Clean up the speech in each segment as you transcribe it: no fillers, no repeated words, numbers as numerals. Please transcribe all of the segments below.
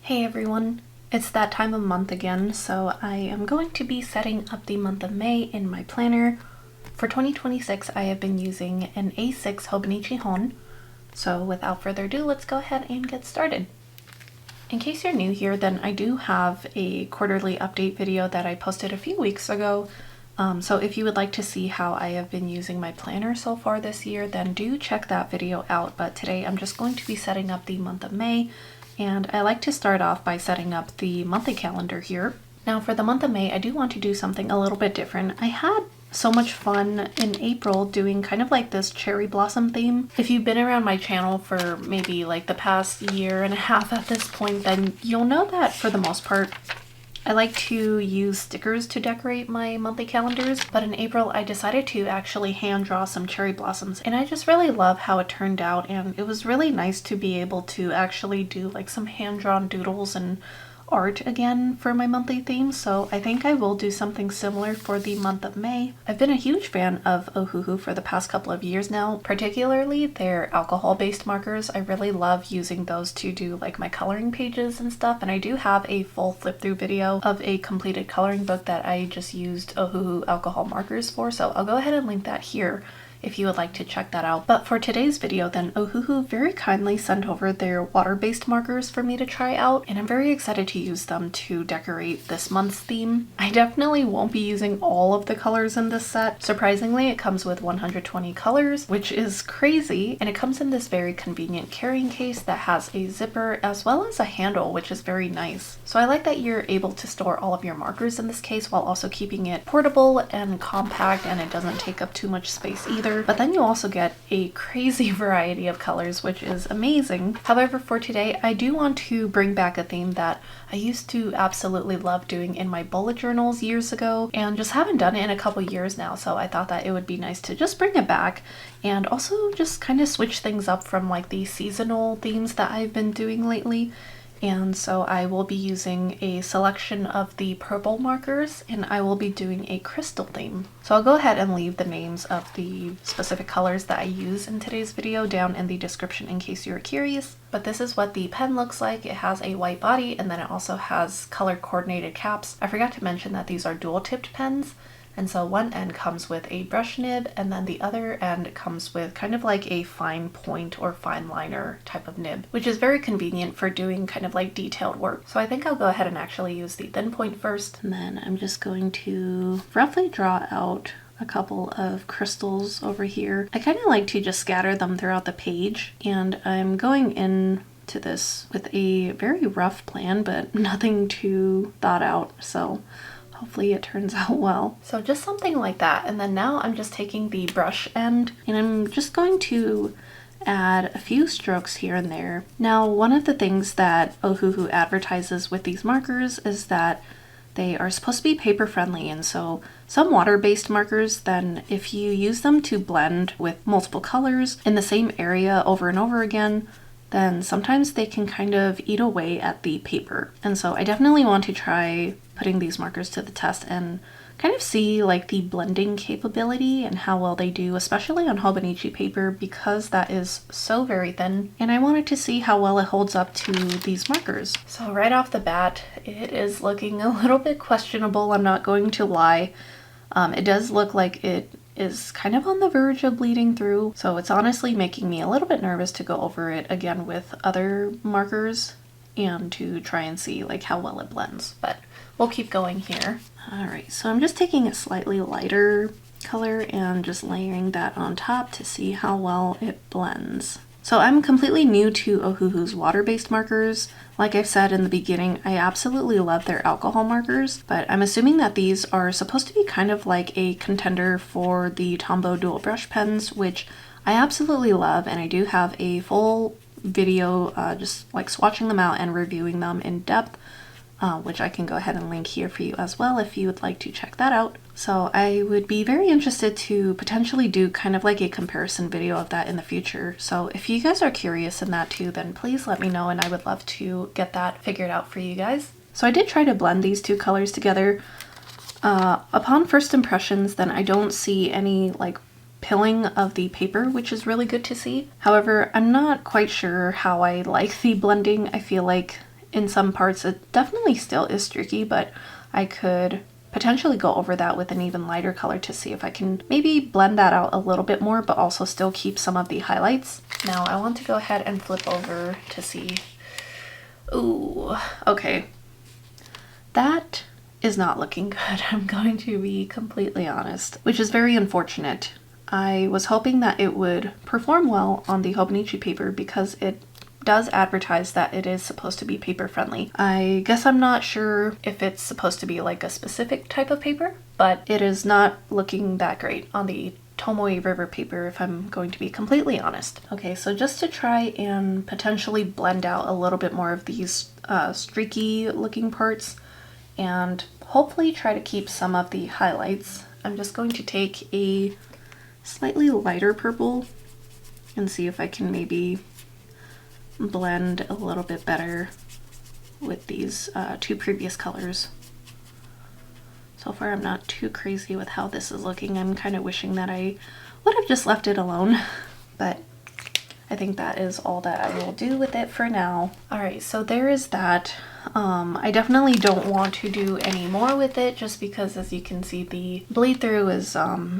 Hey everyone, it's that time of month again, so I am going to be setting up the month of May in my planner. For 2026, I have been using an A6 Hobonichi HON, so without further ado, let's go ahead and get started. In case you're new here, then I do have a quarterly update video that I posted a few weeks ago. So if you would like to see how I have been using my planner so far this year, then do check that video out. But today I'm just going to be setting up the month of May. And I like to start off by setting up the monthly calendar here. Now for the month of May, I do want to do something a little bit different. I had so much fun in April doing kind of like this cherry blossom theme. If you've been around my channel for maybe like the past year and a half at this point, then you'll know that for the most part, I like to use stickers to decorate my monthly calendars, but in April I decided to actually hand draw some cherry blossoms, and I just really love how it turned out, and it was really nice to be able to actually do like some hand-drawn doodles and art again for my monthly theme, so I think I will do something similar for the month of May. I've been a huge fan of Ohuhu for the past couple of years now, particularly their alcohol-based markers. I really love using those to do like my coloring pages and stuff, and I do have a full flip-through video of a completed coloring book that I just used Ohuhu alcohol markers for, so I'll go ahead and link that here if you would like to check that out. But for today's video then, Ohuhu very kindly sent over their water-based markers for me to try out, and I'm very excited to use them to decorate this month's theme. I definitely won't be using all of the colors in this set. Surprisingly, it comes with 120 colors, which is crazy, and it comes in this very convenient carrying case that has a zipper as well as a handle, which is very nice. So I like that you're able to store all of your markers in this case while also keeping it portable and compact, and it doesn't take up too much space either. But then you also get a crazy variety of colors, which is amazing. However, for today, I do want to bring back a theme that I used to absolutely love doing in my bullet journals years ago, and just haven't done it in a couple years now, so I thought that it would be nice to just bring it back and also just kind of switch things up from like the seasonal themes that I've been doing lately. And so I will be using a selection of the purple markers, and I will be doing a crystal theme. So I'll go ahead and leave the names of the specific colors that I use in today's video down in the description in case you're curious. But this is what the pen looks like. It has a white body, and then it also has color coordinated caps. I forgot to mention that these are dual tipped pens. And so one end comes with a brush nib, and then the other end comes with kind of like a fine point or fine liner type of nib, which is very convenient for doing kind of like detailed work. So I think I'll go ahead and actually use the thin point first. And then I'm just going to roughly draw out a couple of crystals over here. I kind of like to just scatter them throughout the page, and I'm going in to this with a very rough plan, but nothing too thought out. So hopefully it turns out well. So just something like that. And then now I'm just taking the brush end and I'm just going to add a few strokes here and there. Now, one of the things that Ohuhu advertises with these markers is that they are supposed to be paper friendly, and so some water-based markers, then if you use them to blend with multiple colors in the same area over and over again, then sometimes they can kind of eat away at the paper. And so I definitely want to try putting these markers to the test and kind of see like the blending capability and how well they do, especially on Hobonichi paper, because that is so very thin. And I wanted to see how well it holds up to these markers. So right off the bat, it is looking a little bit questionable, I'm not going to lie. It does look like it is kind of on the verge of bleeding through, so it's honestly making me a little bit nervous to go over it again with other markers and to try and see like how well it blends, but we'll keep going here. Alright, so I'm just taking a slightly lighter color and just layering that on top to see how well it blends. So I'm completely new to Ohuhu's water-based markers. Like I've said in the beginning, I absolutely love their alcohol markers, but I'm assuming that these are supposed to be kind of like a contender for the Tombow dual brush pens, which I absolutely love, and I do have a full video just like swatching them out and reviewing them in depth, which I can go ahead and link here for you as well if you would like to check that out. So I would be very interested to potentially do kind of like a comparison video of that in the future. So if you guys are curious in that too, then please let me know, and I would love to get that figured out for you guys. So I did try to blend these two colors together. Upon first impressions, then I don't see any like pilling of the paper, which is really good to see. However, I'm not quite sure how I like the blending. I feel like in some parts it definitely still is streaky, but I could potentially go over that with an even lighter color to see if I can maybe blend that out a little bit more, but also still keep some of the highlights. Now I want to go ahead and flip over to see. Ooh, okay. That is not looking good. I'm going to be completely honest, which is very unfortunate. I was hoping that it would perform well on the Hobonichi paper because it does advertise that it is supposed to be paper friendly. I guess I'm not sure if it's supposed to be like a specific type of paper, but it is not looking that great on the Tomoe River paper, if I'm going to be completely honest. Okay, so just to try and potentially blend out a little bit more of these streaky looking parts and hopefully try to keep some of the highlights, I'm just going to take a slightly lighter purple and see if I can maybe blend a little bit better with these two previous colors. So far I'm not too crazy with how this is looking. I'm kind of wishing that I would have just left it alone, but I think that is all that I will do with it for now. Alright, so there is that. I definitely don't want to do any more with it just because, as you can see, the bleed through is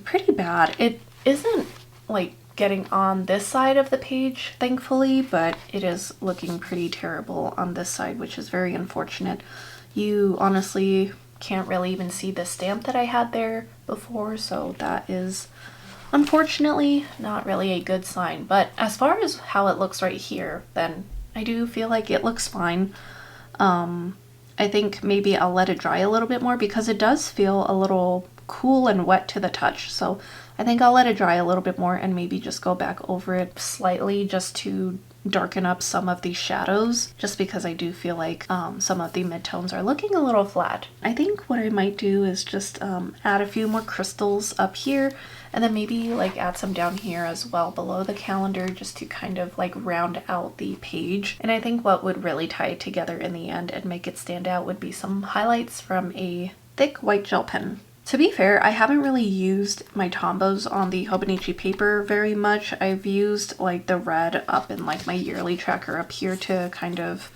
pretty bad. It isn't like getting on this side of the page, thankfully, but it is looking pretty terrible on this side, which is very unfortunate. You honestly can't really even see the stamp that I had there before, so that is unfortunately not really a good sign. But as far as how it looks right here, then I do feel like it looks fine. I think maybe I'll let it dry a little bit more because it does feel a little cool and wet to the touch, so I think I'll let it dry a little bit more and maybe just go back over it slightly just to darken up some of these shadows, just because I do feel like some of the midtones are looking a little flat. I think what I might do is just add a few more crystals up here and then maybe like add some down here as well below the calendar just to kind of like round out the page. And I think what would really tie it together in the end and make it stand out would be some highlights from a thick white gel pen. To be fair, I haven't really used my Tombos on the Hobonichi paper very much. I've used like the red up in like my yearly tracker up here to kind of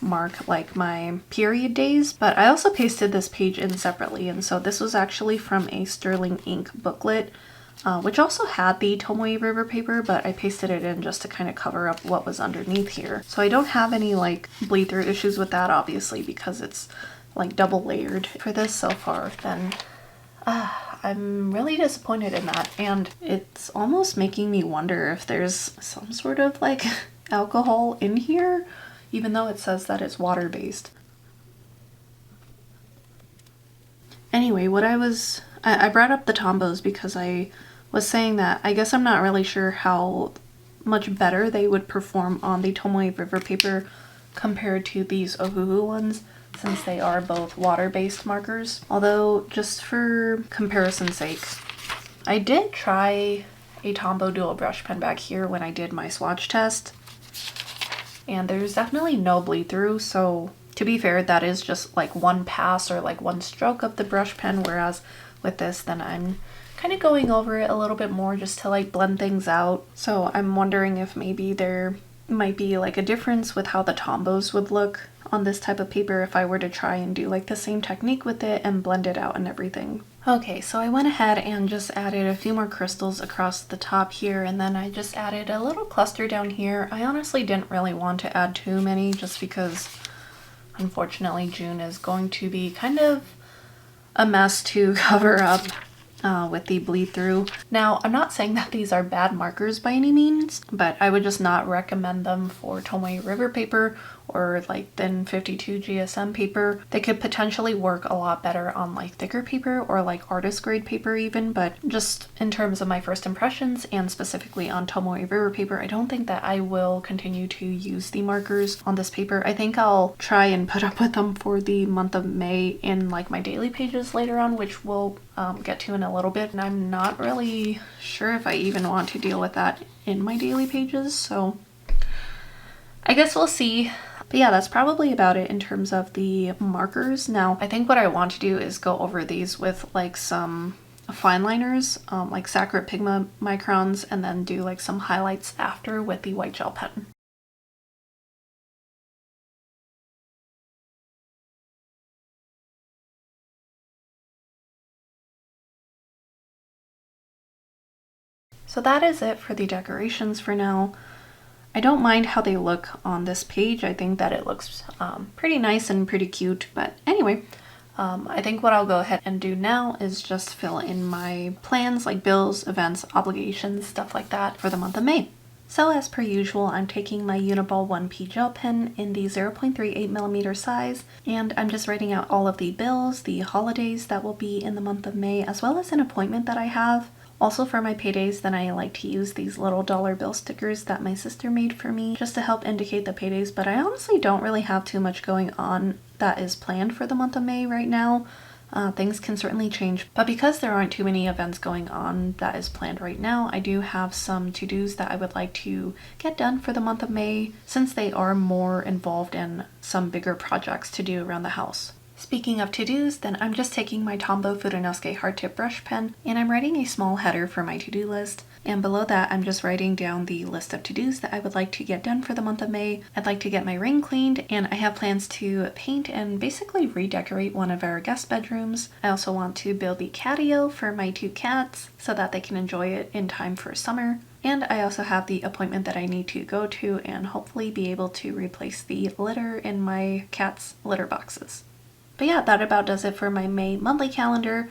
mark like my period days, but I also pasted this page in separately, and so this was actually from a Sterling ink booklet, which also had the Tomoe River paper, but I pasted it in just to kind of cover up what was underneath here. So I don't have any like bleed through issues with that, obviously, because it's like double layered for this so far. Then I'm really disappointed in that, and it's almost making me wonder if there's some sort of like alcohol in here, even though it says that it's water-based. Anyway, I brought up the Tombos because I was saying that I guess I'm not really sure how much better they would perform on the Tomoe River paper compared to these Ohuhu ones, since they are both water-based markers. Although, just for comparison's sake, I did try a Tombow dual brush pen back here when I did my swatch test, and there's definitely no bleed through, so to be fair, that is just like one pass or like one stroke of the brush pen, whereas with this, then I'm kind of going over it a little bit more just to like blend things out. So I'm wondering if maybe there might be like a difference with how the Tombos would look on this type of paper if I were to try and do like the same technique with it and blend it out and everything. Okay, so I went ahead and just added a few more crystals across the top here, and then I just added a little cluster down here. I honestly didn't really want to add too many just because unfortunately June is going to be kind of a mess to cover up with the bleed through. Now, I'm not saying that these are bad markers by any means, but I would just not recommend them for Tomoe River paper or like thin 52 GSM paper. They could potentially work a lot better on like thicker paper or like artist grade paper even, but just in terms of my first impressions and specifically on Tomoe River paper, I don't think that I will continue to use the markers on this paper. I think I'll try and put up with them for the month of May in like my daily pages later on, which we'll get to in a little bit, and I'm not really sure if I even want to deal with that in my daily pages, so I guess we'll see. But yeah, that's probably about it in terms of the markers. Now, I think what I want to do is go over these with like some fine liners, like Sakura Pigma microns, and then do like some highlights after with the white gel pen. So that is it for the decorations for now. I don't mind how they look on this page. I think that it looks pretty nice and pretty cute. But anyway, I think what I'll go ahead and do now is just fill in my plans like bills, events, obligations, stuff like that for the month of May. So as per usual, I'm taking my Uniball One P gel pen in the 0.38mm size, and I'm just writing out all of the bills, the holidays that will be in the month of May, as well as an appointment that I have. Also for my paydays, then I like to use these little dollar bill stickers that my sister made for me just to help indicate the paydays, but I honestly don't really have too much going on that is planned for the month of May right now. Things can certainly change, but because there aren't too many events going on that is planned right now, I do have some to-dos that I would like to get done for the month of May, since they are more involved in some bigger projects to do around the house. Speaking of to-dos, then I'm just taking my Tombow Fudenosuke hard tip brush pen and I'm writing a small header for my to-do list. And below that, I'm just writing down the list of to-dos that I would like to get done for the month of May. I'd like to get my ring cleaned, and I have plans to paint and basically redecorate one of our guest bedrooms. I also want to build the catio for my 2 cats so that they can enjoy it in time for summer. And I also have the appointment that I need to go to and hopefully be able to replace the litter in my cats' litter boxes. But yeah, that about does it for my May monthly calendar.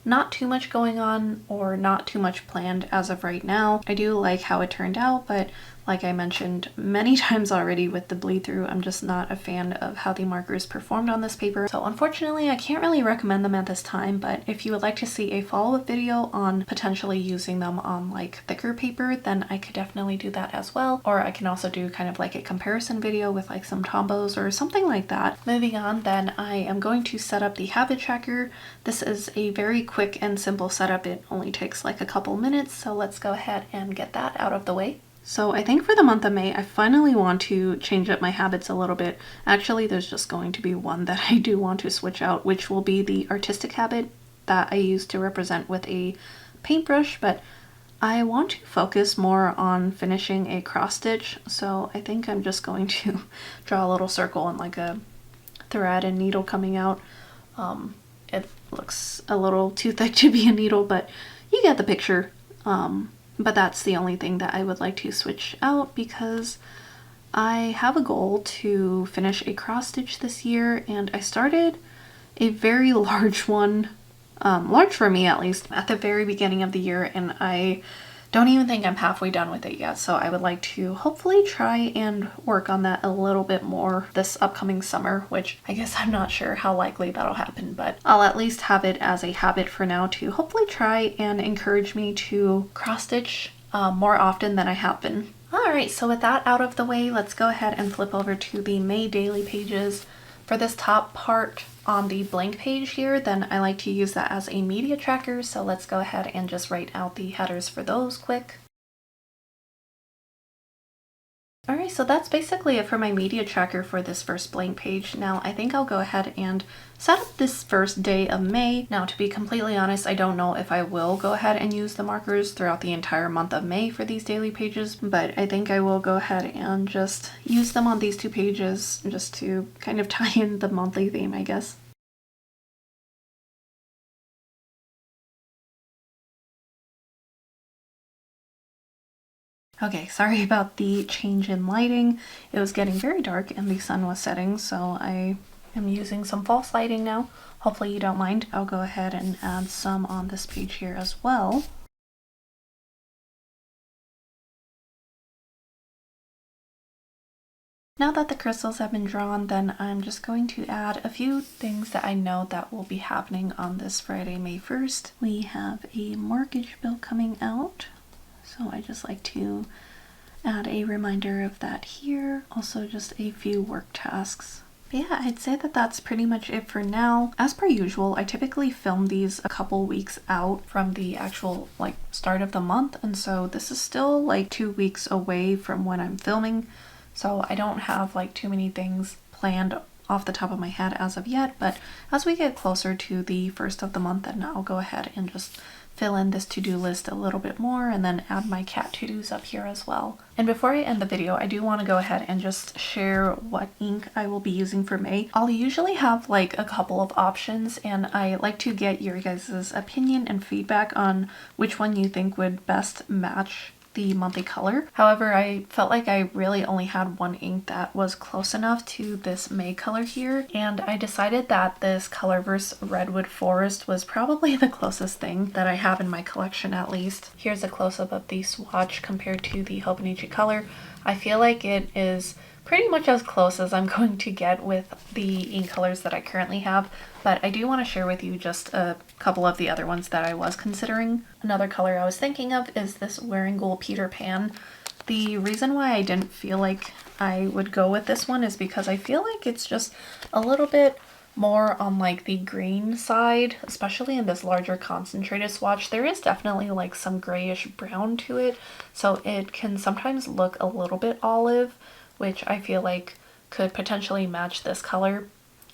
Not too much going on or not too much planned as of right now. I do like how it turned out, but like I mentioned many times already with the bleed through, I'm just not a fan of how the markers performed on this paper. So unfortunately, I can't really recommend them at this time, but if you would like to see a follow-up video on potentially using them on like thicker paper, then I could definitely do that as well. Or I can also do kind of like a comparison video with like some Tombows or something like that. Moving on, then I am going to set up the habit tracker. This is a very quick and simple setup. It only takes like a couple minutes, so let's go ahead and get that out of the way. So I think for the month of May, I finally want to change up my habits a little bit. Actually, there's just going to be one that I do want to switch out, which will be the artistic habit that I use to represent with a paintbrush, but I want to focus more on finishing a cross stitch. So I think I'm just going to draw a little circle and like a thread and needle coming out. It looks a little too thick to be a needle, but you get the picture. But that's the only thing that I would like to switch out because I have a goal to finish a cross stitch this year, and I started a very large one, large for me at least, at the very beginning of the year, and I don't even think I'm halfway done with it yet. So I would like to hopefully try and work on that a little bit more this upcoming summer, which I guess I'm not sure how likely that'll happen, but I'll at least have it as a habit for now to hopefully try and encourage me to cross stitch more often than I have been. Alright, so with that out of the way, let's go ahead and flip over to the May daily pages. For this top part on the blank page here, then I like to use that as a media tracker, so let's go ahead and just write out the headers for those quick. Alright, so that's basically it for my media tracker for this first blank page. Now I think I'll go ahead and set up this first day of May. Now to be completely honest, I don't know if I will go ahead and use the markers throughout the entire month of May for these daily pages, but I think I will go ahead and just use them on these 2 pages just to kind of tie in the monthly theme, I guess. Okay, sorry about the change in lighting. It was getting very dark and the sun was setting, so I am using some false lighting now. Hopefully you don't mind. I'll go ahead and add some on this page here as well. Now that the crystals have been drawn, then I'm just going to add a few things that I know that will be happening on this Friday, May 1st. We have a mortgage bill coming out, so I just like to add a reminder of that here. Also just a few work tasks. But yeah, I'd say that that's pretty much it for now. As per usual, I typically film these a couple weeks out from the actual like start of the month, and so this is still like 2 weeks away from when I'm filming, so I don't have like too many things planned off the top of my head as of yet, but as we get closer to the first of the month, then I'll go ahead and just fill in this to-do list a little bit more and then add my cat to-dos up here as well. And before I end the video, I do want to go ahead and just share what ink I will be using for May. I'll usually have like a couple of options, and I like to get your guys' opinion and feedback on which one you think would best match the monthly color. However, I felt like I really only had one ink that was close enough to this May color here, and I decided that this Colorverse Redwood Forest was probably the closest thing that I have in my collection, at least. Here's a close-up of the swatch compared to the Hobonichi color. I feel like it is pretty much as close as I'm going to get with the ink colors that I currently have, but I do want to share with you just a couple of the other ones that I was considering. Another color I was thinking of is this Wearingeul Peter Pan. The reason why I didn't feel like I would go with this one is because I feel like it's just a little bit more on like the green side, especially in this larger concentrated swatch. There is definitely like some grayish brown to it, so it can sometimes look a little bit olive, which I feel like could potentially match this color,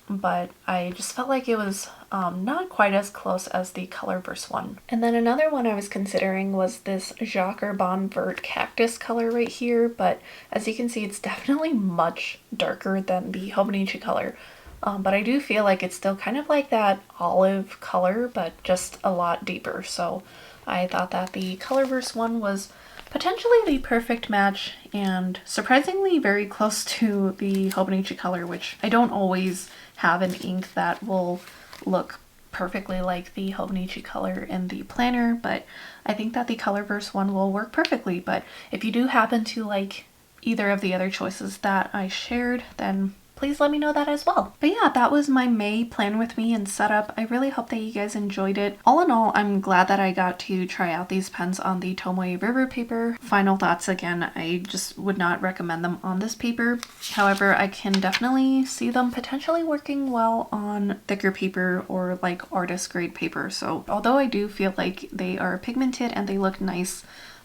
but I just felt like it was not quite as close as the Colorverse one. And then another one I was considering was this Jacques Herbin Vert Cactus color right here, but as you can see, it's definitely much darker than the Hobonichi color. But I do feel like it's still kind of like that olive color, but just a lot deeper. So I thought that the Colorverse one was potentially the perfect match, and surprisingly very close to the Hobonichi color, which I don't always have an ink that will look perfectly like the Hobonichi color in the planner, but I think that the Colorverse one will work perfectly. But if you do happen to like either of the other choices that I shared, then please let me know that as well. But yeah, that was my May plan with me and setup. I really hope that you guys enjoyed it. All in all, I'm glad that I got to try out these pens on the Tomoe River paper. Final thoughts again, I just would not recommend them on this paper. However, I can definitely see them potentially working well on thicker paper or like artist grade paper. So although I do feel like they are pigmented and they look nice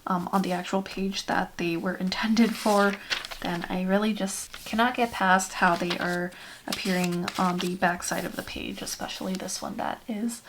on the actual page that they were intended for, then I really just cannot get past how they are appearing on the back side of the page, especially this one that is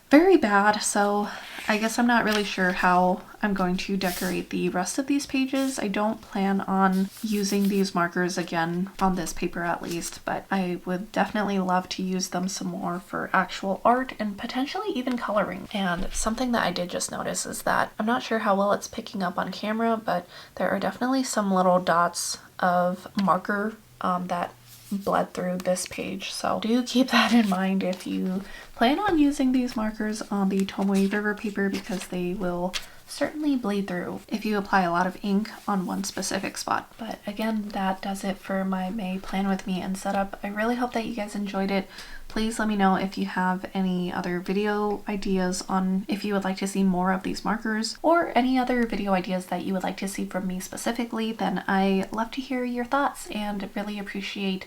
very bad. So I guess I'm not really sure how I'm going to decorate the rest of these pages. I don't plan on using these markers again on this paper at least, but I would definitely love to use them some more for actual art and potentially even coloring. And something that I did just notice is that I'm not sure how well it's picking up on camera, but there are definitely some little dots of marker that bled through this page, so do keep that in mind if you plan on using these markers on the Tomoe River paper, because they will certainly bleed through if you apply a lot of ink on one specific spot. But again, that does it for my May plan with me and setup. I really hope that you guys enjoyed it. Please let me know if you have any other video ideas on if you would like to see more of these markers, or any other video ideas that you would like to see from me specifically. Then I love to hear your thoughts and really appreciate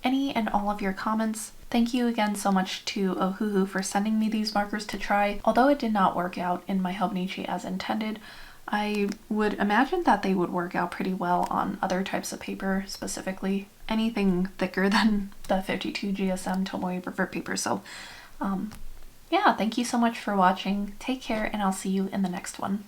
any and all of your comments. Thank you again so much to Ohuhu for sending me these markers to try. Although it did not work out in my Hobonichi as intended, I would imagine that they would work out pretty well on other types of paper, specifically anything thicker than the 52 GSM Tomoe River paper. So yeah, thank you so much for watching. Take care, and I'll see you in the next one.